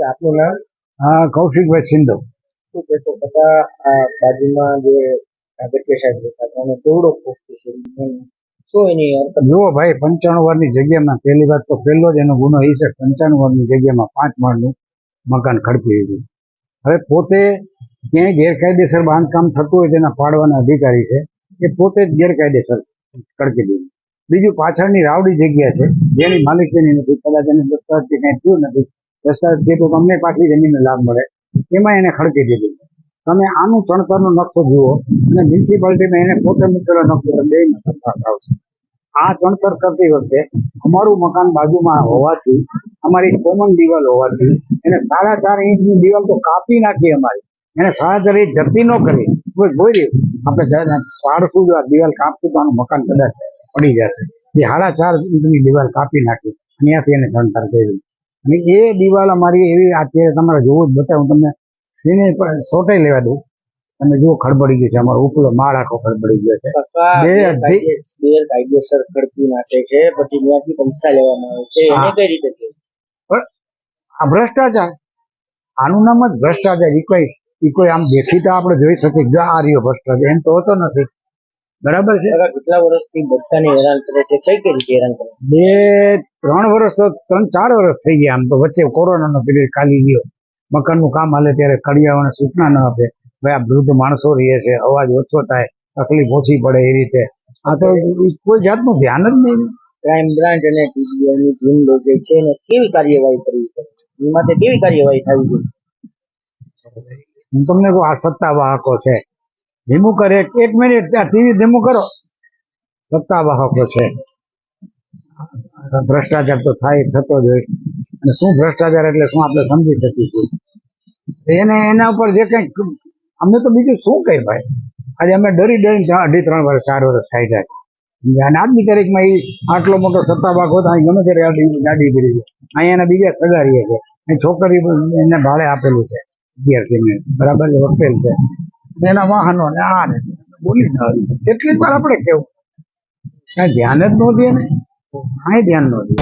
આપનું નામ? કૌશિકભાઈ સિંધુ. શું કહેશો કાકા, આ બાજુમાં જે કાગળિયા સાહેબ રહેતા હતા અને કેવડો પોસ્ટ છે શું એની હરકત? જુઓ ભાઈ, 95 વારની જગ્યામાં પહેલી વાત તો પહેલો જ એનો ગુનો એ છે, 95 વારની જગ્યામાં 5 માળનું મકાન ખડકી દીધું. હવે પોતે ક્યાંય ગેરકાયદેસર બાંધકામ થતું હોય તેના પાડવાના અધિકારી છે, એ પોતે જ ગેરકાયદેસર ખડકી દીધું. બીજું, પાછળની રાવડી જગ્યા છે જેની માલિકીની નથી, કદાચ એને દસ્તાવેજ કે કંઈ થયું નથી, દસ્તાવેજ છે તો તમને પાછી જમીનનો લાભ મળે, એમાં એને ખડકી દીધું. તમે આનું ચણતરનો નકશો જુઓ અને મ્યુનિસિપાલિટીમાં એને પોતે મૂકેલો નકશો બે તફાવત આવશે. આ ચણતર કરતી વખતે અમારું મકાન બાજુમાં હોવાથી, અમારી કોમન દિવાલ હોવાથી એને 4.5 ઇંચની દિવાલ તો કાપી નાખી અમારી. એને 4.5 ઇંચ જતી ન કરી. બોલી આપણે પાડશું જો આ દિવાલ કાપશું તો આનું મકાન કદાચ પડી જશે. એ 4.5 ઇંચની દિવાલ કાપી નાખી, ત્યાંથી એને ચણતર કર્યું. અને એ દિવાલ અમારી એવી અત્યારે તમારે જોવું જ બતાવું તમને, એને સોટાઈ લેવા દઉં. તમે જુઓ ખડબડી ગયું છે, અમારો ઉપલો માળ આખો ખડબડી ગયો છે. ગેરકાયદેસર ખડકી નાખે છે, પછી ત્યાંથી પૈસા લેવામાં આવે છે, એને કઈ રીતે છે? આ ભ્રષ્ટાચાર, આનું નામ જ ભ્રષ્ટાચાર. એ કોઈ આમ દેખીતા આપણે જોઈ શકીએ જો આ રહ્યો ભ્રષ્ટાચાર, એમ તો હોતો નથી. બરાબર છે. કેટલા વર્ષથી બધાને હેરાન કરે છે, કઈ કઈ રીતે હેરાન કરે? 2-3 વર્ષ તો 3-4 વર્ષ થઈ ગયા. આમ તો વચ્ચે કોરોનાનો પીરિયડ ખાલી ગયો, મકાનનું કામ હાલે ત્યારે કડિયાઓને સૂચના ન આપે, ભાઈ આ વૃદ્ધ માણસો રહે છે, અવાજ ઓછો થાય, તકલીફ ઓછી પડે એ રીતે. આ તો કોઈ જાતનું ધ્યાન જ નહીં. ક્રાઇમ બ્રાન્ચ અને ટીડીઓની ટીમ જે છે એને કેવી કાર્યવાહી કરવી પડે, એ માટે કેવી કાર્યવાહી થવી જોઈએ? હું તમને કહું, આ સત્તા વાહકો છે, ધીમું કરે. 1 મિનિટ ટીવી ધીમું કરો. સત્તા વાહકો છે, ભ્રષ્ટાચાર તો થાય, થતો જ હોય. અને શું ભ્રષ્ટાચાર એટલે શું આપણે સમજી શકીએ છીએ. એના ઉપર જે કંઈક અમને તો બીજું શું કહે ભાઈ. આજે અમે ડરીને 2.5-3 વર્ષ 4 વર્ષ કાઢ્યા છે. અને આજની તારીખમાં એ આટલો મોટો સત્તા ભાગ હોતા અહીં ગમે ત્યારે ગાડી કરી છે. અહીંયા એના બીજા સગારીએ છે, અહીં છોકરી એને ભાડે આપેલું છે 11 મિનિટ, બરાબર હોસ્ટેલ છે, એના વાહનો ને આ ને બોલી ન કેટલીક વાર આપણે કેવું કાંઈ ધ્યાન જ ન દે ને, કાંઈ ધ્યાન ન દે.